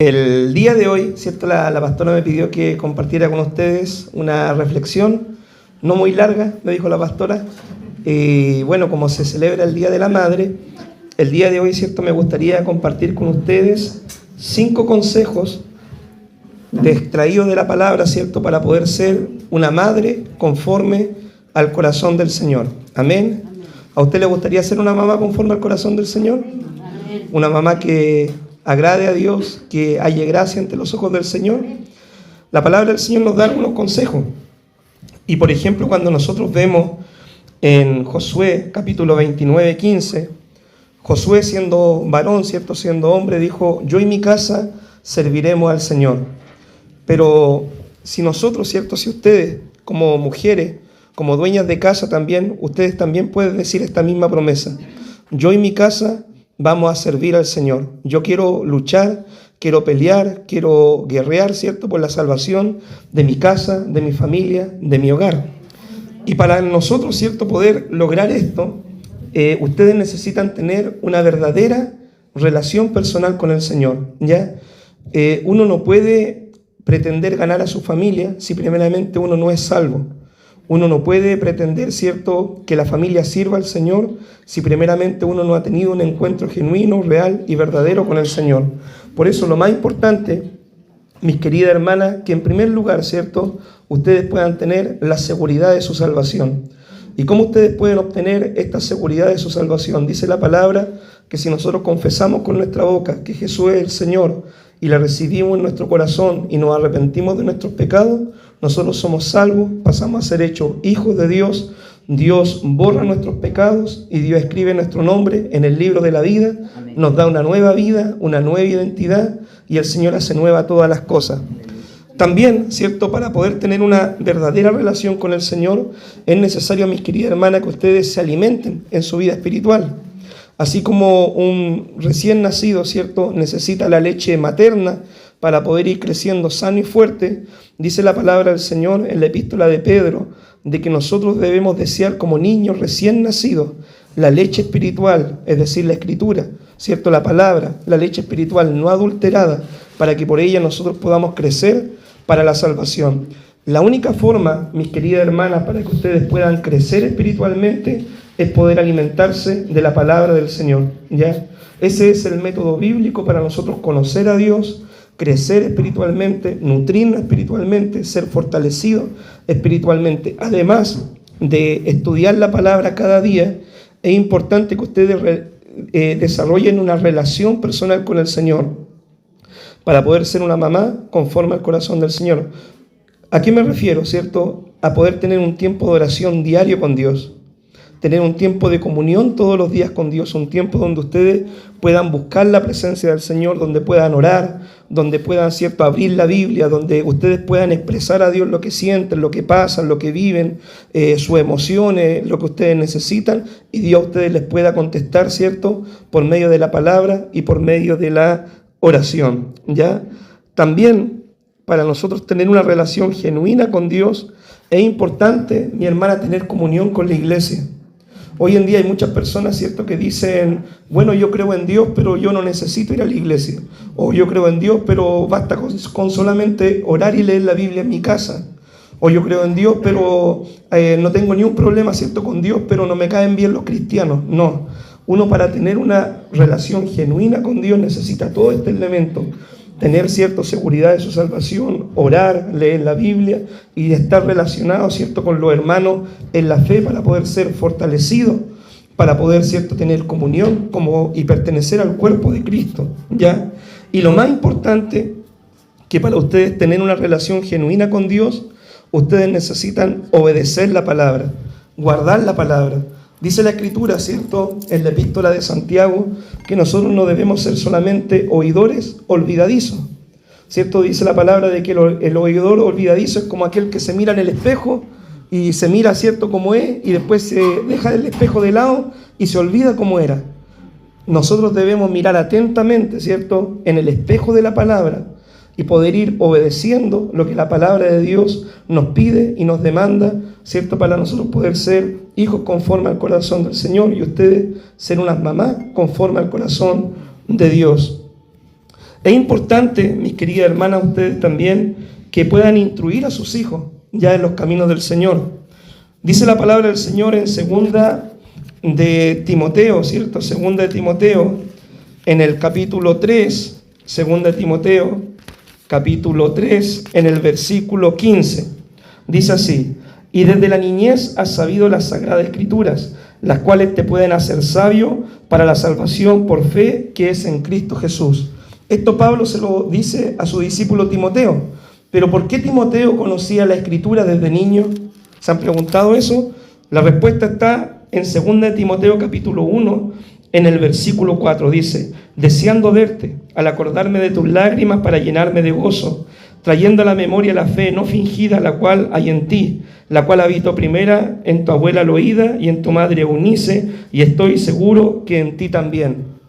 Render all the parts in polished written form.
El día de hoy, ¿cierto? La pastora me pidió que compartiera con ustedes una reflexión, no muy larga, me dijo la pastora. Bueno, como se celebra el Día de la Madre, el día de hoy, ¿cierto? Me gustaría compartir con ustedes 5 consejos extraídos de la palabra, ¿cierto? Para poder ser una madre conforme al corazón del Señor. Amén. ¿A usted le gustaría ser una mamá conforme al corazón del Señor? Amén. Una mamá que agrade a Dios, que halle gracia ante los ojos del Señor. La palabra del Señor nos da algunos consejos. Y por ejemplo, cuando nosotros vemos en Josué capítulo 29, 15, Josué siendo varón, ¿cierto? Siendo hombre, dijo: yo y mi casa serviremos al Señor. Pero si nosotros, ¿cierto? Si ustedes como mujeres, como dueñas de casa también, ustedes también pueden decir esta misma promesa: yo y mi casa vamos a servir al Señor. Yo quiero luchar, quiero pelear, quiero guerrear, ¿cierto? Por la salvación de mi casa, de mi familia, de mi hogar. Y para nosotros, ¿cierto? Poder lograr esto, ustedes necesitan tener una verdadera relación personal con el Señor, ¿ya? Uno no puede pretender ganar a su familia si primeramente uno no es salvo. Uno no puede pretender, ¿cierto?, que la familia sirva al Señor si primeramente uno no ha tenido un encuentro genuino, real y verdadero con el Señor. Por eso lo más importante, mis queridas hermanas, que en primer lugar, ¿cierto?, ustedes puedan tener la seguridad de su salvación. ¿Y cómo ustedes pueden obtener esta seguridad de su salvación? Dice la palabra que si nosotros confesamos con nuestra boca que Jesús es el Señor y la recibimos en nuestro corazón y nos arrepentimos de nuestros pecados, nosotros somos salvos, pasamos a ser hechos hijos de Dios. Dios borra nuestros pecados y Dios escribe nuestro nombre en el libro de la vida. Amén. Nos da una nueva vida, una nueva identidad, y el Señor hace nueva todas las cosas. También, ¿cierto? Para poder tener una verdadera relación con el Señor, es necesario, mis queridas hermanas, que ustedes se alimenten en su vida espiritual. Así como un recién nacido, ¿cierto?, necesita la leche materna para poder ir creciendo sano y fuerte, dice la palabra del Señor en la epístola de Pedro, de que nosotros debemos desear como niños recién nacidos la leche espiritual, es decir, la Escritura, ¿cierto?, la palabra, la leche espiritual no adulterada, para que por ella nosotros podamos crecer para la salvación. La única forma, mis queridas hermanas, para que ustedes puedan crecer espiritualmente es poder alimentarse de la palabra del Señor, ¿ya? Ese es el método bíblico para nosotros conocer a Dios, crecer espiritualmente, nutrirnos espiritualmente, ser fortalecidos espiritualmente. Además de estudiar la palabra cada día, es importante que ustedes desarrollen una relación personal con el Señor para poder ser una mamá conforme al corazón del Señor. ¿A qué me refiero, cierto? A poder tener un tiempo de oración diario con Dios, tener un tiempo de comunión todos los días con Dios, un tiempo donde ustedes puedan buscar la presencia del Señor, donde puedan orar, donde puedan, ¿cierto?, abrir la Biblia, donde ustedes puedan expresar a Dios lo que sienten, lo que pasan, lo que viven, sus emociones, lo que ustedes necesitan, y Dios a ustedes les pueda contestar, ¿cierto?, por medio de la palabra y por medio de la oración, ¿ya? También, para nosotros tener una relación genuina con Dios, es importante, mi hermana, tener comunión con la iglesia. Hoy en día hay muchas personas, ¿cierto?, que dicen: bueno, yo creo en Dios, pero yo no necesito ir a la iglesia. O yo creo en Dios, pero basta con solamente orar y leer la Biblia en mi casa. O yo creo en Dios, pero no tengo ni un problema, ¿cierto?, con Dios, pero no me caen bien los cristianos. No. Uno, para tener una relación genuina con Dios, necesita todo este elemento. Tener, ¿cierto?, seguridad de su salvación, orar, leer la Biblia y estar relacionado, ¿cierto?, con los hermanos en la fe para poder ser fortalecido, para poder, ¿cierto?, tener comunión y pertenecer al cuerpo de Cristo, ¿ya? Y lo más importante, que para ustedes tener una relación genuina con Dios, ustedes necesitan obedecer la palabra, guardar la palabra. Dice la Escritura, ¿cierto?, en la epístola de Santiago, que nosotros no debemos ser solamente oidores olvidadizos, ¿cierto? Dice la palabra de que el oidor olvidadizo es como aquel que se mira en el espejo y se mira, ¿cierto?, como es, y después se deja el espejo de lado y se olvida cómo era. Nosotros debemos mirar atentamente, ¿cierto?, en el espejo de la palabra y poder ir obedeciendo lo que la palabra de Dios nos pide y nos demanda, ¿cierto?, para nosotros poder ser hijos conforme al corazón del Señor y ustedes ser unas mamás conforme al corazón de Dios. Es importante, mis queridas hermanas, ustedes también, que puedan instruir a sus hijos ya en los caminos del Señor. Dice la palabra del Señor en segunda de Timoteo, ¿cierto? Segunda de Timoteo, en el capítulo 3, segunda de Timoteo, capítulo 3, en el versículo 15. Dice así: y desde la niñez has sabido las sagradas escrituras, las cuales te pueden hacer sabio para la salvación por fe que es en Cristo Jesús. Esto Pablo se lo dice a su discípulo Timoteo. Pero ¿por qué Timoteo conocía la escritura desde niño? ¿Se han preguntado eso? La respuesta está en 2 de Timoteo capítulo 1, en el versículo 4. Dice: deseando verte, al acordarme de tus lágrimas para llenarme de gozo, trayendo a la memoria la fe no fingida, la cual hay en ti, la cual habitó primera en tu abuela Loída y en tu madre Eunice, y estoy seguro que en ti también.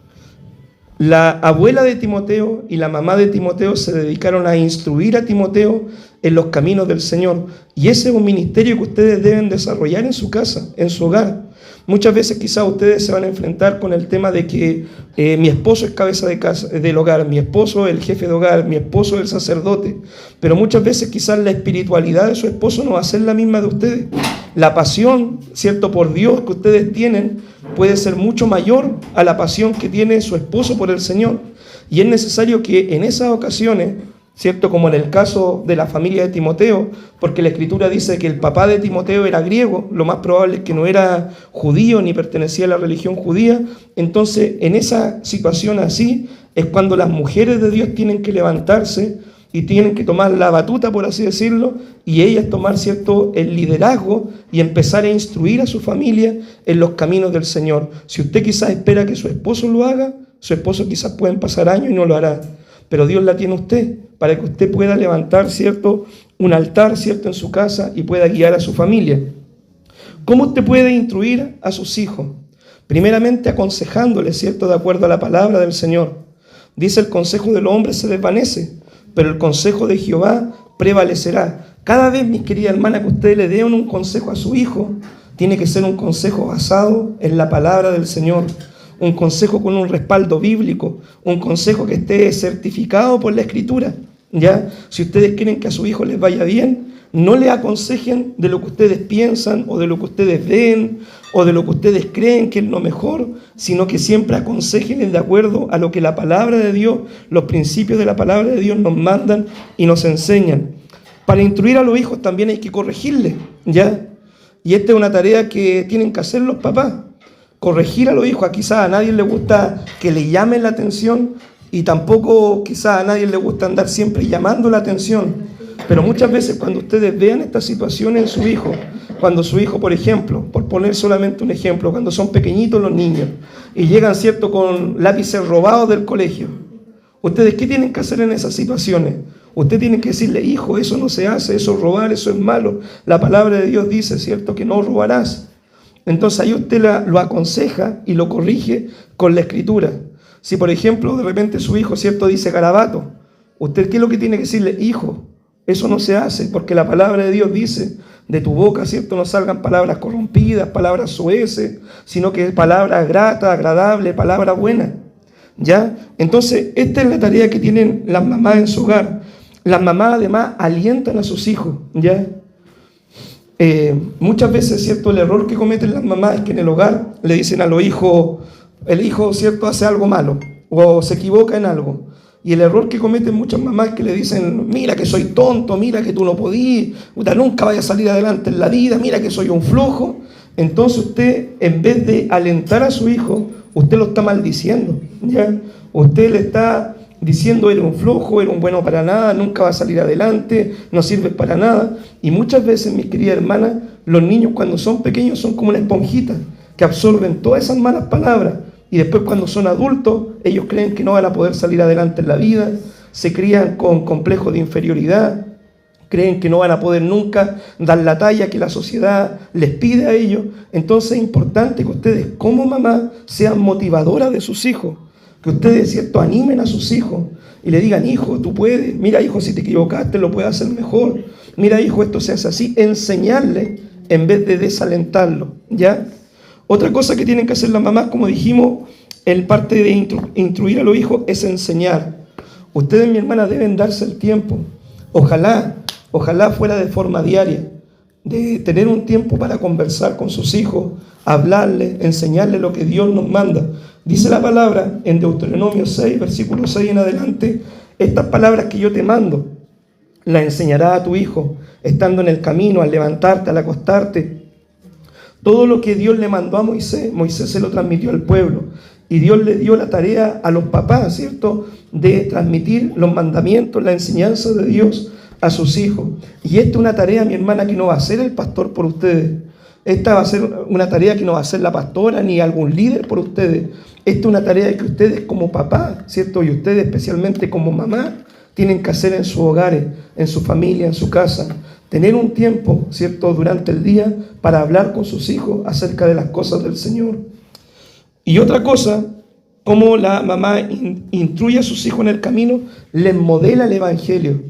La abuela de Timoteo y la mamá de Timoteo se dedicaron a instruir a Timoteo en los caminos del Señor. Y ese es un ministerio que ustedes deben desarrollar en su casa, en su hogar. Muchas veces quizás ustedes se van a enfrentar con el tema de que mi esposo es cabeza de casa, del hogar, mi esposo es el jefe de hogar, mi esposo es el sacerdote. Pero muchas veces quizás la espiritualidad de su esposo no va a ser la misma de ustedes. La pasión, ¿cierto?, por Dios que ustedes tienen puede ser mucho mayor a la pasión que tiene su esposo por el Señor. Y es necesario que en esas ocasiones, ¿cierto?, como en el caso de la familia de Timoteo, porque la Escritura dice que el papá de Timoteo era griego, lo más probable es que no era judío ni pertenecía a la religión judía. Entonces, en esa situación así, es cuando las mujeres de Dios tienen que levantarse y tienen que tomar la batuta, por así decirlo, y ellas tomar, ¿cierto?, el liderazgo y empezar a instruir a su familia en los caminos del Señor. Si usted quizás espera que su esposo lo haga, su esposo quizás pueden pasar años y no lo hará. Pero Dios la tiene usted para que usted pueda levantar, ¿cierto?, un altar, ¿cierto?, en su casa y pueda guiar a su familia. ¿Cómo usted puede instruir a sus hijos? Primeramente aconsejándoles, ¿cierto?, de acuerdo a la palabra del Señor. Dice: el consejo del hombre se desvanece, pero el consejo de Jehová prevalecerá. Cada vez, mis queridas hermanas, que ustedes le den un consejo a su hijo, tiene que ser un consejo basado en la palabra del Señor. Un consejo con un respaldo bíblico, un consejo que esté certificado por la Escritura, ¿ya? Si ustedes quieren que a su hijo les vaya bien, no le aconsejen de lo que ustedes piensan o de lo que ustedes ven o de lo que ustedes creen que es lo mejor, sino que siempre aconsejen de acuerdo a lo que la palabra de Dios, los principios de la palabra de Dios nos mandan y nos enseñan. Para instruir a los hijos también hay que corregirles, ¿ya? Y esta es una tarea que tienen que hacer los papás. Corregir a los hijos. Quizás a nadie le gusta que le llamen la atención y tampoco quizás a nadie le gusta andar siempre llamando la atención. Pero muchas veces cuando ustedes vean estas situaciones en su hijo, cuando su hijo, por ejemplo, por poner solamente un ejemplo, cuando son pequeñitos los niños y llegan, ¿cierto?, con lápices robados del colegio, ¿ustedes qué tienen que hacer en esas situaciones? Usted tiene que decirle: hijo, eso no se hace, eso es robar, eso es malo. La palabra de Dios dice, ¿cierto?, que no robarás. Entonces ahí usted lo aconseja y lo corrige con la Escritura. Si por ejemplo de repente su hijo, ¿cierto?, dice garabato, ¿usted qué es lo que tiene que decirle? Hijo, eso no se hace, porque la palabra de Dios dice: de tu boca, ¿cierto?, no salgan palabras corrompidas, palabras soeces, sino que palabras gratas, agradables, palabras buenas, ¿ya? Entonces esta es la tarea que tienen las mamás en su hogar. Las mamás además alientan a sus hijos, ¿ya? Muchas veces, ¿cierto?, el error que cometen las mamás es que en el hogar le dicen a los hijos, el hijo, ¿cierto?, hace algo malo o se equivoca en algo. Y el error que cometen muchas mamás es que le dicen: mira que soy tonto, mira que tú no podís, nunca vayas a salir adelante en la vida, mira que soy un flojo. Entonces usted, en vez de alentar a su hijo, usted lo está maldiciendo, ¿ya? Usted le está diciendo: eres un flojo, eres un bueno para nada, nunca va a salir adelante, no sirves para nada. Y muchas veces, mis queridas hermanas, los niños cuando son pequeños son como una esponjita que absorben todas esas malas palabras, y después cuando son adultos ellos creen que no van a poder salir adelante en la vida, se crían con complejos de inferioridad, creen que no van a poder nunca dar la talla que la sociedad les pide a ellos. Entonces es importante que ustedes como mamá sean motivadoras de sus hijos, que ustedes, ¿cierto?, animen a sus hijos y le digan: hijo, tú puedes, mira hijo, si te equivocaste lo puedes hacer mejor, mira hijo, esto se hace así. Enseñarle en vez de desalentarlo, ¿ya? Otra cosa que tienen que hacer las mamás, como dijimos, en parte de instruir a los hijos, es enseñar. Ustedes, mi hermana, deben darse el tiempo. Ojalá fuera de forma diaria, de tener un tiempo para conversar con sus hijos, hablarles, enseñarles lo que Dios nos manda. Dice la palabra en Deuteronomio 6, versículo 6 en adelante: estas palabras que yo te mando, las enseñarás a tu hijo, estando en el camino, al levantarte, al acostarte. Todo lo que Dios le mandó a Moisés, Moisés se lo transmitió al pueblo. Y Dios le dio la tarea a los papás, ¿cierto?, de transmitir los mandamientos, la enseñanza de Dios a sus hijos. Y esta es una tarea, mi hermana, que no va a hacer el pastor por ustedes. Esta va a ser una tarea que no va a hacer la pastora ni algún líder por ustedes. Esta es una tarea que ustedes como papá, ¿cierto?, y ustedes especialmente como mamá, tienen que hacer en sus hogares, en su familia, en su casa. Tener un tiempo, ¿cierto?, durante el día para hablar con sus hijos acerca de las cosas del Señor. Y otra cosa, como la mamá instruye a sus hijos en el camino, les modela el Evangelio.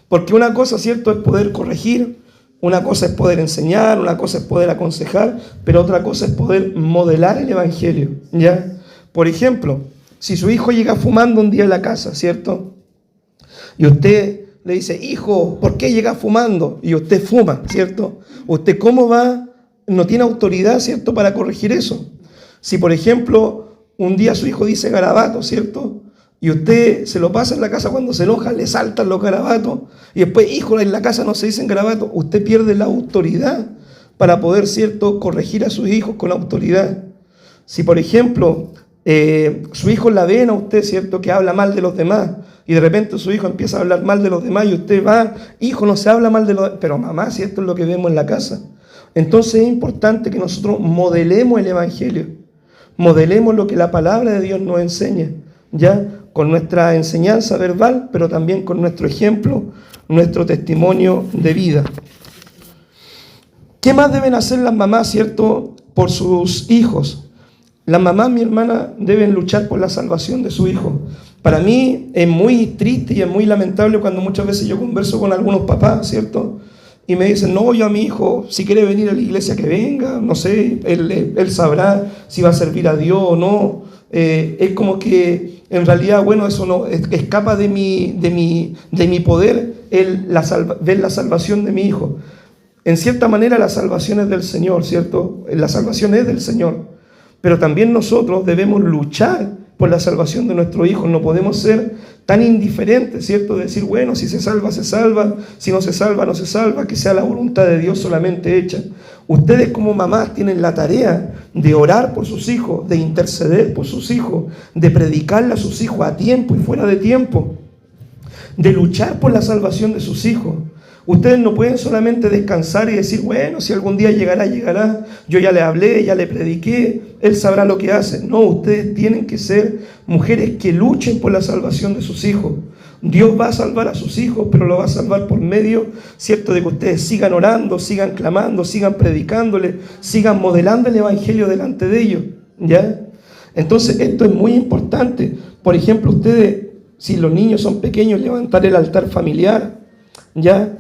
Porque una cosa, ¿cierto?, es poder corregir, una cosa es poder enseñar, una cosa es poder aconsejar, pero otra cosa es poder modelar el Evangelio, ¿ya? Por ejemplo, si su hijo llega fumando un día a la casa, ¿cierto?, y usted le dice: hijo, ¿por qué llegas fumando? Y usted fuma, ¿cierto? ¿Usted cómo va? No tiene autoridad, ¿cierto?, para corregir eso. Si, por ejemplo, un día su hijo dice garabato, ¿cierto?, y usted se lo pasa en la casa cuando se enoja, le saltan los garabatos, y después: hijo, en la casa no se dicen garabatos. Usted pierde la autoridad para poder, ¿cierto?, corregir a sus hijos con autoridad. Si, por ejemplo, su hijo la ven a usted, ¿cierto?, que habla mal de los demás, y de repente su hijo empieza a hablar mal de los demás, y usted va: hijo, no se habla mal de los demás. Pero mamá, si esto es lo que vemos en la casa. Entonces es importante que nosotros modelemos el Evangelio, modelemos lo que la palabra de Dios nos enseña, ¿ya?, con nuestra enseñanza verbal, pero también con nuestro ejemplo, nuestro testimonio de vida. ¿Qué más deben hacer las mamás, ¿cierto?, por sus hijos? Las mamás, mi hermana, deben luchar por la salvación de su hijo. Para mí es muy triste y es muy lamentable cuando muchas veces yo converso con algunos papás, ¿cierto?, y me dicen: no, yo a mi hijo, si quiere venir a la iglesia, que venga, no sé, él sabrá si va a servir a Dios o no. Es como que en realidad, bueno, eso no escapa de mi poder ver la salvación de mi hijo. En cierta manera la salvación es del Señor, ¿cierto? La salvación es del Señor, pero también nosotros debemos luchar por la salvación de nuestros hijos. No podemos ser tan indiferentes, ¿cierto?, decir: bueno, si se salva, se salva, si no se salva, no se salva, que sea la voluntad de Dios solamente hecha. Ustedes como mamás tienen la tarea de orar por sus hijos, de interceder por sus hijos, de predicarle a sus hijos a tiempo y fuera de tiempo, de luchar por la salvación de sus hijos. Ustedes no pueden solamente descansar y decir: bueno, si algún día llegará, llegará, yo ya le hablé, ya le prediqué, él sabrá lo que hace. No, ustedes tienen que ser mujeres que luchen por la salvación de sus hijos. Dios va a salvar a sus hijos, pero lo va a salvar por medio, ¿cierto?, de que ustedes sigan orando, sigan clamando, sigan predicándole, sigan modelando el Evangelio delante de ellos, ¿ya? Entonces esto es muy importante. Por ejemplo, ustedes, si los niños son pequeños, levantar el altar familiar, ¿ya?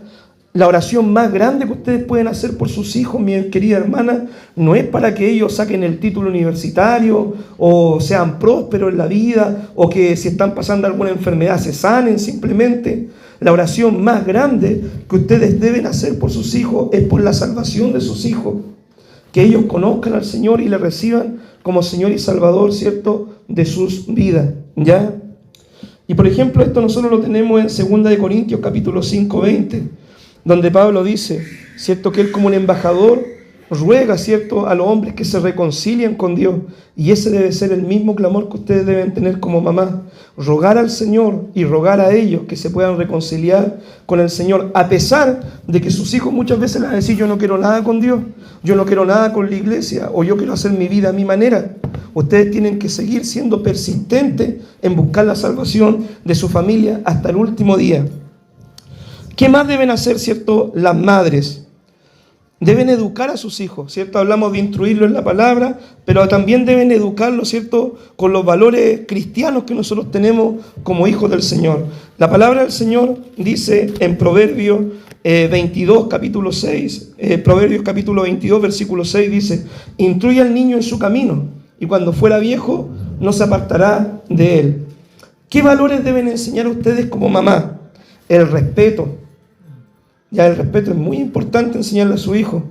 La oración más grande que ustedes pueden hacer por sus hijos, mi querida hermana, no es para que ellos saquen el título universitario o sean prósperos en la vida, o que si están pasando alguna enfermedad se sanen simplemente. La oración más grande que ustedes deben hacer por sus hijos es por la salvación de sus hijos, que ellos conozcan al Señor y le reciban como Señor y Salvador, ¿cierto?, de sus vidas, ¿ya? Y por ejemplo, esto nosotros lo tenemos en 2 Corintios capítulo 5, 20, donde Pablo dice, ¿cierto?, que él como un embajador ruega, ¿cierto?, a los hombres que se reconcilien con Dios. Y ese debe ser el mismo clamor que ustedes deben tener como mamá: rogar al Señor y rogar a ellos que se puedan reconciliar con el Señor, a pesar de que sus hijos muchas veces les van a decir: yo no quiero nada con Dios, yo no quiero nada con la iglesia, o yo quiero hacer mi vida a mi manera. Ustedes tienen que seguir siendo persistentes en buscar la salvación de su familia hasta el último día. ¿Qué más deben hacer, cierto, las madres? Deben educar a sus hijos, ¿cierto? Hablamos de instruirlos en la palabra, pero también deben educarlos, ¿cierto?, con los valores cristianos que nosotros tenemos como hijos del Señor. La palabra del Señor dice en Proverbios 22, capítulo 6, Proverbios capítulo 22, versículo 6, dice: instruye al niño en su camino, y cuando fuera viejo no se apartará de él. ¿Qué valores deben enseñar a ustedes como mamá? El respeto. Ya el respeto es muy importante enseñarle a su hijo.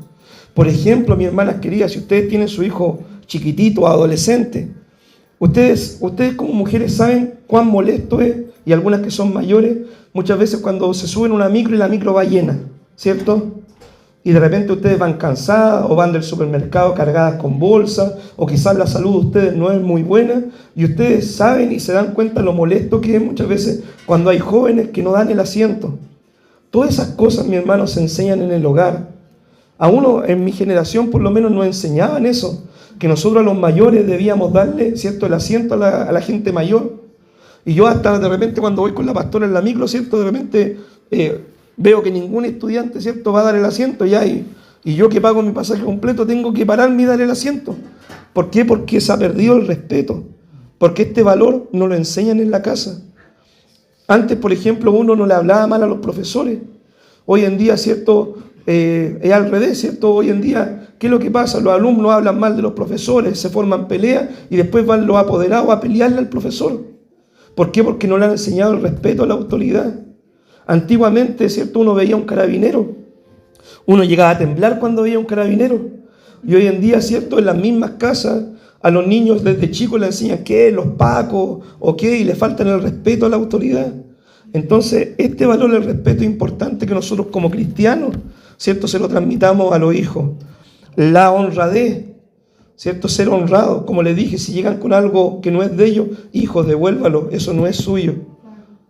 Por ejemplo, mis hermanas queridas, si ustedes tienen su hijo chiquitito o adolescente, ustedes como mujeres saben cuán molesto es, y algunas que son mayores, muchas veces cuando se suben a una micro y la micro va llena, ¿cierto? Y de repente ustedes van cansadas o van del supermercado cargadas con bolsas, o quizás la salud de ustedes no es muy buena, y ustedes saben y se dan cuenta lo molesto que es muchas veces cuando hay jóvenes que no dan el asiento. Todas esas cosas, mi hermano, se enseñan en el hogar. A uno en mi generación por lo menos nos enseñaban eso, que nosotros a los mayores debíamos darle, ¿cierto?, el asiento a la gente mayor. Y yo hasta de repente cuando voy con la pastora en la micro, ¿cierto?, de repente veo que ningún estudiante, ¿cierto?, va a dar el asiento ya, y yo que pago mi pasaje completo tengo que pararme y dar el asiento. ¿Por qué? Porque se ha perdido el respeto, porque este valor no lo enseñan en la casa. Antes, por ejemplo, uno no le hablaba mal a los profesores. Hoy en día, ¿cierto?, es al revés, ¿cierto? Hoy en día, ¿qué es lo que pasa? Los alumnos hablan mal de los profesores, se forman peleas y después van los apoderados a pelearle al profesor. ¿Por qué? Porque no le han enseñado el respeto a la autoridad. Antiguamente, ¿cierto?, uno veía un carabinero. Uno llegaba a temblar cuando veía un carabinero. Y hoy en día, ¿cierto?, en las mismas casas, a los niños desde chicos les enseñan qué, los pacos o qué, y le faltan el respeto a la autoridad. Entonces, este valor del respeto es importante que nosotros como cristianos, ¿cierto?, se lo transmitamos a los hijos. La honradez, ¿cierto?, ser honrado. Como les dije, si llegan con algo que no es de ellos, hijos, devuélvalo, eso no es suyo.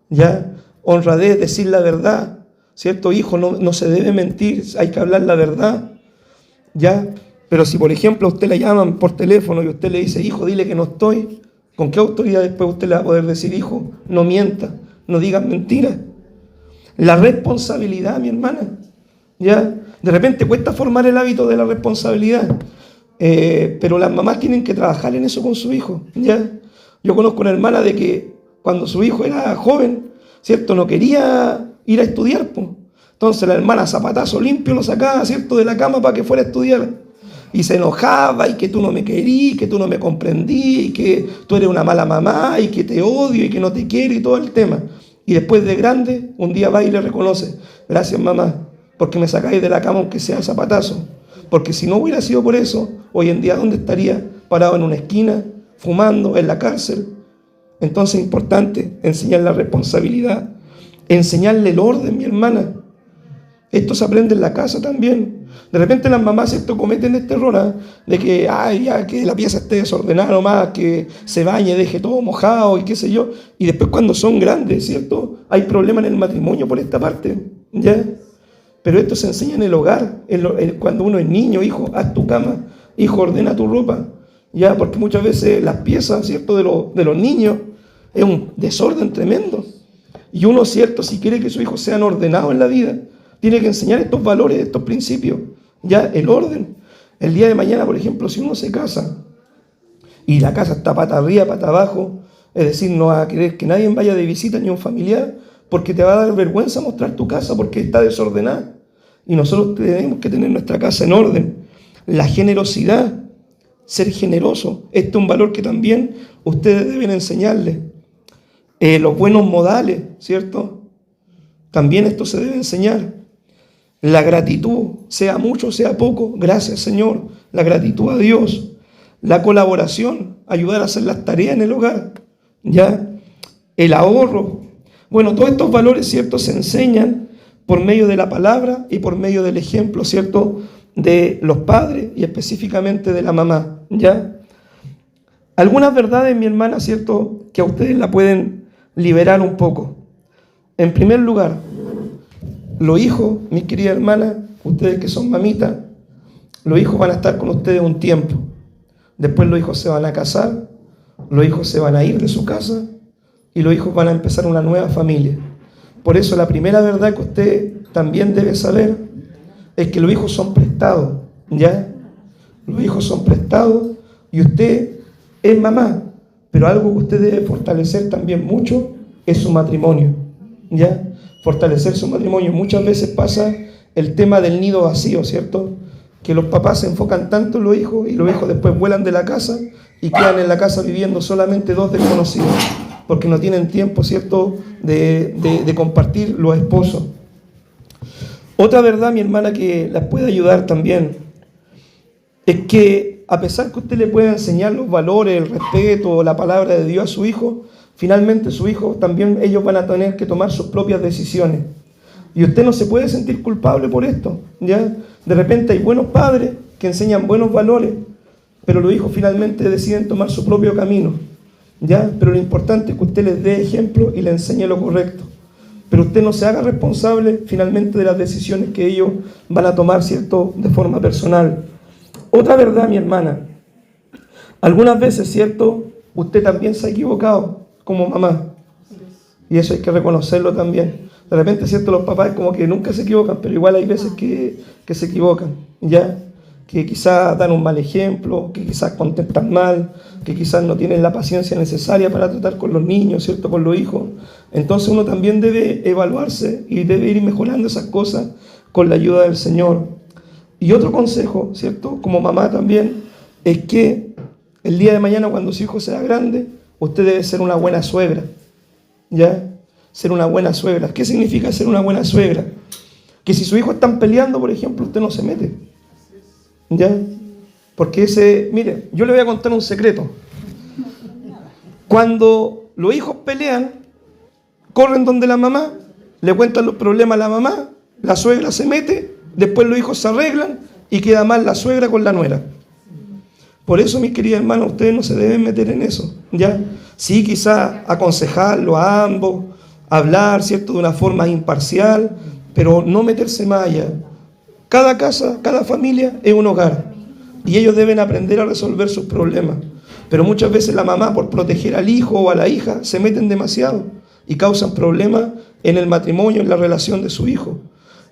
¿Ya? Honradez, decir la verdad, ¿cierto? Hijo, no se debe mentir, hay que hablar la verdad. ¿Ya? Pero si, por ejemplo, a usted le llaman por teléfono y usted le dice, hijo, dile que no estoy, ¿con qué autoridad después usted le va a poder decir, hijo, no mienta, no digas mentiras? La responsabilidad, mi hermana. ¿Ya? De repente cuesta formar el hábito de la responsabilidad, pero las mamás tienen que trabajar en eso con su hijo. ¿Ya? Yo conozco una hermana de que cuando su hijo era joven, ¿cierto?, no quería ir a estudiar, pues. Entonces la hermana zapatazo limpio lo sacaba, ¿cierto?, de la cama para que fuera a estudiar. Y se enojaba, y que tú no me querí, que tú no me comprendí, y que tú eres una mala mamá, y que te odio, y que no te quiero, y todo el tema. Y después de grande, un día va y le reconoce, gracias mamá, porque me sacáis de la cama aunque sea zapatazo. Porque si no hubiera sido por eso, hoy en día ¿dónde estaría? Parado en una esquina, fumando, en la cárcel. Entonces es importante enseñar la responsabilidad, enseñarle el orden, mi hermana. Esto se aprende en la casa también. De repente las mamás, ¿cierto?, cometen este error, de que, ya que la pieza esté desordenada nomás, que se bañe, deje todo mojado y qué sé yo. Y después cuando son grandes, ¿cierto?, hay problemas en el matrimonio por esta parte, ¿ya? Pero esto se enseña en el hogar, cuando uno es niño, hijo, haz tu cama, hijo, ordena tu ropa, ¿ya? Porque muchas veces las piezas, ¿cierto?, de los niños es un desorden tremendo. Y uno, ¿cierto?, si quiere que sus hijos sean ordenados en la vida, tiene que enseñar estos valores, estos principios, ya, el orden. El día de mañana, por ejemplo, si uno se casa y la casa está pata arriba, pata abajo, es decir, no va a querer que nadie vaya de visita ni un familiar, porque te va a dar vergüenza mostrar tu casa porque está desordenada. Y nosotros tenemos que tener nuestra casa en orden. La generosidad, ser generoso, este es un valor que también ustedes deben enseñarle. Los buenos modales, ¿cierto? También esto se debe enseñar. La gratitud, sea mucho, sea poco, gracias Señor. La gratitud a Dios. La colaboración, ayudar a hacer las tareas en el hogar. ¿Ya? El ahorro. Bueno, todos estos valores, ¿cierto?, se enseñan por medio de la palabra y por medio del ejemplo, ¿cierto?, de los padres y específicamente de la mamá, ¿ya? Algunas verdades, mi hermana, ¿cierto?, que a ustedes la pueden liberar un poco. En primer lugar, los hijos, mis queridas hermanas, ustedes que son mamitas, los hijos van a estar con ustedes un tiempo. Después los hijos se van a casar, los hijos se van a ir de su casa y los hijos van a empezar una nueva familia. Por eso la primera verdad que usted también debe saber es que los hijos son prestados, ¿ya? Los hijos son prestados y usted es mamá, pero algo que usted debe fortalecer también mucho es su matrimonio, ¿ya? Fortalecer su matrimonio. Muchas veces pasa el tema del nido vacío, ¿cierto? Que los papás se enfocan tanto en los hijos y los hijos después vuelan de la casa y quedan en la casa viviendo solamente dos desconocidos. porque no tienen tiempo, ¿cierto?, de compartir los esposos. Otra verdad, mi hermana, que las puede ayudar también, es que a pesar que usted le pueda enseñar los valores, el respeto, la palabra de Dios a su hijo, finalmente su hijo también, ellos van a tener que tomar sus propias decisiones. Y usted no se puede sentir culpable por esto, ¿ya? De repente hay buenos padres que enseñan buenos valores, pero los hijos finalmente deciden tomar su propio camino, ¿ya? Pero lo importante es que usted les dé ejemplo y les enseñe lo correcto. Pero usted no se haga responsable finalmente de las decisiones que ellos van a tomar, ¿cierto?, de forma personal. Otra verdad, mi hermana, algunas veces, ¿cierto?, usted también se ha equivocado como mamá. Y eso hay que reconocerlo también. De repente, ¿cierto?, los papás como que nunca se equivocan, pero igual hay veces que se equivocan, ¿ya? Que quizás dan un mal ejemplo, que quizás contestan mal, que quizás no tienen la paciencia necesaria para tratar con los niños, ¿cierto?, con los hijos. Entonces uno también debe evaluarse y debe ir mejorando esas cosas con la ayuda del Señor. Y otro consejo, ¿cierto?, como mamá también, es que el día de mañana, cuando su hijo sea grande, usted debe ser una buena suegra, ¿ya? Ser una buena suegra. ¿Qué significa ser una buena suegra? Que si su hijo están peleando, por ejemplo, usted no se mete, ¿ya? Porque mire, yo le voy a contar un secreto. Cuando los hijos pelean, corren donde la mamá, le cuentan los problemas a la mamá, la suegra se mete, después los hijos se arreglan y queda mal la suegra con la nuera. Por eso, mis queridas hermanas, ustedes no se deben meter en eso, ¿ya? Sí, quizás aconsejarlo a ambos, hablar, ¿cierto?, de una forma imparcial, pero no meterse más allá. Cada casa, cada familia es un hogar y ellos deben aprender a resolver sus problemas. Pero muchas veces la mamá, por proteger al hijo o a la hija, se meten demasiado y causan problemas en el matrimonio, en la relación de su hijo.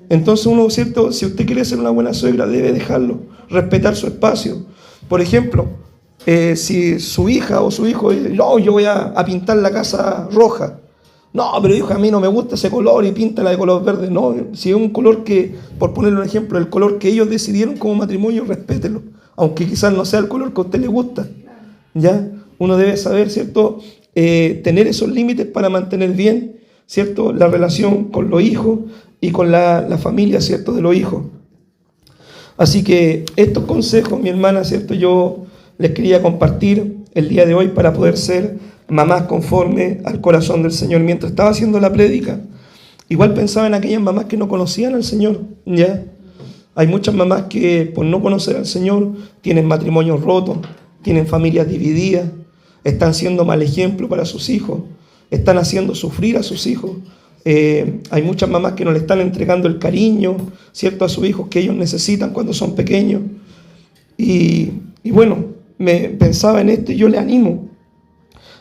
Entonces uno, ¿cierto?, si usted quiere ser una buena suegra, debe dejarlo, respetar su espacio. Por ejemplo, si su hija o su hijo dice, no, yo voy a pintar la casa roja. No, pero hijo, a mí no me gusta ese color y píntala de color verde. No, si es un color que, por ponerle un ejemplo, el color que ellos decidieron como matrimonio, respételo, aunque quizás no sea el color que a usted le gusta, ¿ya? Uno debe saber, ¿cierto?, tener esos límites para mantener bien, ¿cierto?, la relación con los hijos y con la familia, ¿cierto?, de los hijos. Así que estos consejos, mi hermana, ¿cierto?, yo les quería compartir el día de hoy para poder ser mamás conforme al corazón del Señor. Mientras estaba haciendo la prédica, igual pensaba en aquellas mamás que no conocían al Señor, ¿ya? Hay muchas mamás que por no conocer al Señor tienen matrimonios rotos, tienen familias divididas, están siendo mal ejemplo para sus hijos, están haciendo sufrir a sus hijos. Hay muchas mamás que no le están entregando el cariño, ¿cierto?, a sus hijos que ellos necesitan cuando son pequeños. Y bueno, pensaba en esto y yo le animo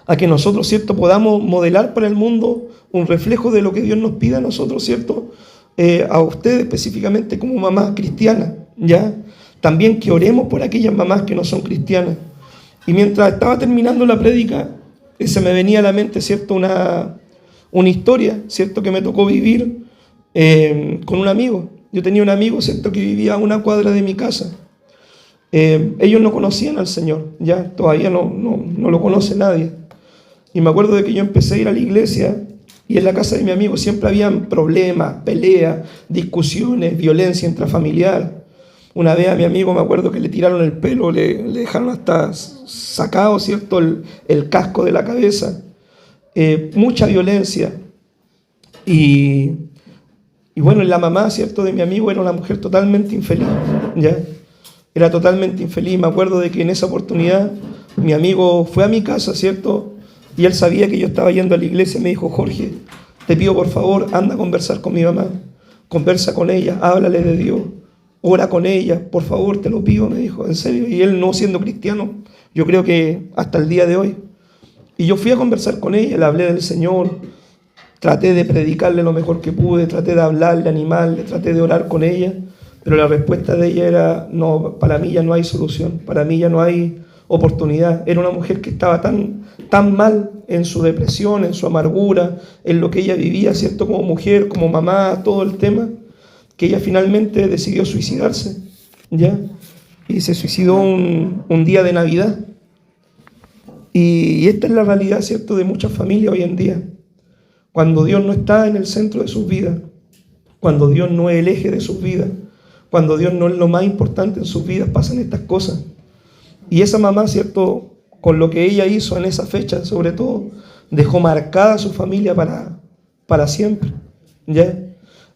a que nosotros, ¿cierto?, podamos modelar para el mundo un reflejo de lo que Dios nos pide a nosotros, ¿cierto?, a ustedes específicamente como mamás cristianas, ¿ya? También que oremos por aquellas mamás que no son cristianas. Y mientras estaba terminando la prédica, se me venía a la mente, ¿cierto?, una historia, ¿cierto?, que me tocó vivir con un amigo. Yo tenía un amigo, ¿cierto?, que vivía a una cuadra de mi casa. Ellos no conocían al Señor, ya todavía no lo conoce nadie. Y me acuerdo de que yo empecé a ir a la iglesia y en la casa de mi amigo siempre habían problemas, peleas, discusiones, violencia intrafamiliar. Una vez a mi amigo me acuerdo que le tiraron el pelo, le dejaron hasta sacado, ¿cierto?, el casco de la cabeza. Mucha violencia. Y bueno, la mamá, ¿cierto?, de mi amigo era una mujer totalmente infeliz, ¿ya? Era totalmente infeliz. Me acuerdo de que en esa oportunidad mi amigo fue a mi casa, ¿cierto?, y él sabía que yo estaba yendo a la iglesia y me dijo, Jorge, te pido por favor, anda a conversar con mi mamá, conversa con ella, háblale de Dios, ora con ella, por favor, te lo pido, me dijo, en serio. Y él, no siendo cristiano, yo creo que hasta el día de hoy. Y yo fui a conversar con ella, le hablé del Señor, traté de predicarle lo mejor que pude, traté de hablarle, animarle, traté de orar con ella, pero la respuesta de ella era, no, para mí ya no hay solución, para mí ya no hay oportunidad. Era una mujer que estaba tan mal en su depresión, en su amargura, en lo que ella vivía, ¿cierto?, como mujer, como mamá, todo el tema, que ella finalmente decidió suicidarse, ¿ya? Y se suicidó un día de Navidad. Y esta es la realidad, ¿cierto?, de muchas familias hoy en día. Cuando Dios no está en el centro de sus vidas, cuando Dios no es el eje de sus vidas, cuando Dios no es lo más importante en sus vidas, pasan estas cosas. Y esa mamá, ¿cierto?, con lo que ella hizo en esa fecha, sobre todo, dejó marcada a su familia para siempre, ¿ya?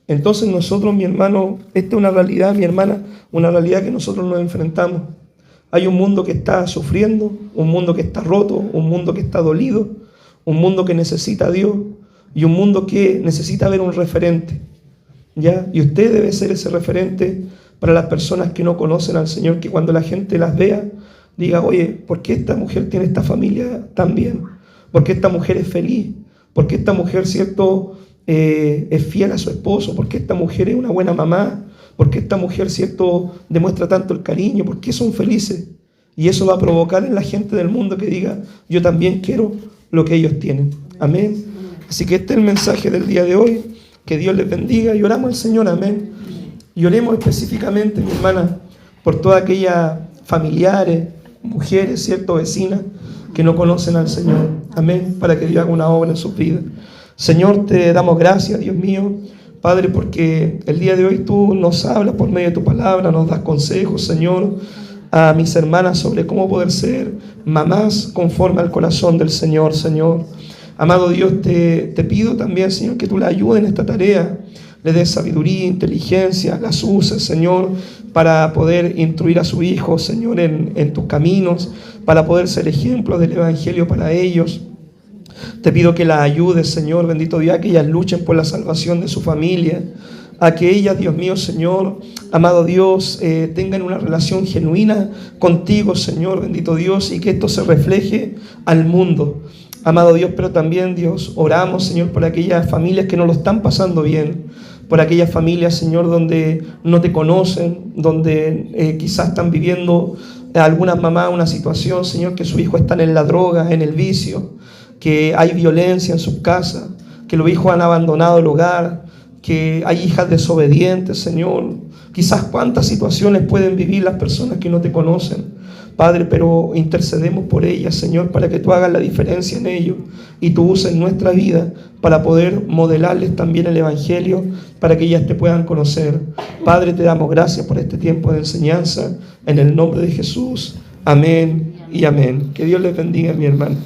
Entonces nosotros, mi hermano, esta es una realidad, mi hermana, una realidad que nosotros nos enfrentamos. Hay un mundo que está sufriendo, un mundo que está roto, un mundo que está dolido, un mundo que necesita a Dios y un mundo que necesita ver un referente, ¿ya? Y usted debe ser ese referente para las personas que no conocen al Señor, que cuando la gente las vea, diga, oye, ¿por qué esta mujer tiene esta familia tan bien? ¿Por qué esta mujer es feliz? ¿Por qué esta mujer, cierto, es fiel a su esposo? ¿Por qué esta mujer es una buena mamá? ¿Por qué esta mujer, cierto, demuestra tanto el cariño? ¿Por qué son felices? Y eso va a provocar en la gente del mundo que diga, yo también quiero lo que ellos tienen. Amén. Así que este es el mensaje del día de hoy. Que Dios les bendiga y oramos al Señor. Amén. Y oremos específicamente, mi hermana, por todas aquellas familiares, mujeres, cierto, vecinas que no conocen al Señor. Amén. Para que Dios haga una obra en sus vidas. Señor, te damos gracias, Dios mío, Padre, porque el día de hoy tú nos hablas por medio de tu palabra, nos das consejos, Señor, a mis hermanas sobre cómo poder ser mamás conforme al corazón del Señor, Señor. Amado Dios, te pido también, Señor, que tú la ayudes en esta tarea, le des sabiduría, inteligencia, las uses, Señor, para poder instruir a su hijo, Señor, en tus caminos, para poder ser ejemplo del Evangelio para ellos. Te pido que las ayudes, Señor, bendito Dios, a que ellas luchen por la salvación de su familia, a que ellas, Dios mío, Señor, amado Dios, tengan una relación genuina contigo, Señor, bendito Dios, y que esto se refleje al mundo. Amado Dios, pero también, Dios, oramos, Señor, por aquellas familias que no lo están pasando bien, por aquellas familias, Señor, donde no te conocen, donde quizás están viviendo algunas mamás una situación, Señor, que sus hijos están en la droga, en el vicio, que hay violencia en sus casas, que los hijos han abandonado el hogar, que hay hijas desobedientes, Señor. Quizás cuántas situaciones pueden vivir las personas que no te conocen, Padre, pero intercedemos por ellas, Señor, para que tú hagas la diferencia en ellos y tú uses nuestra vida para poder modelarles también el Evangelio, para que ellas te puedan conocer. Padre, te damos gracias por este tiempo de enseñanza, en el nombre de Jesús. Amén y amén. Que Dios les bendiga, mi hermano.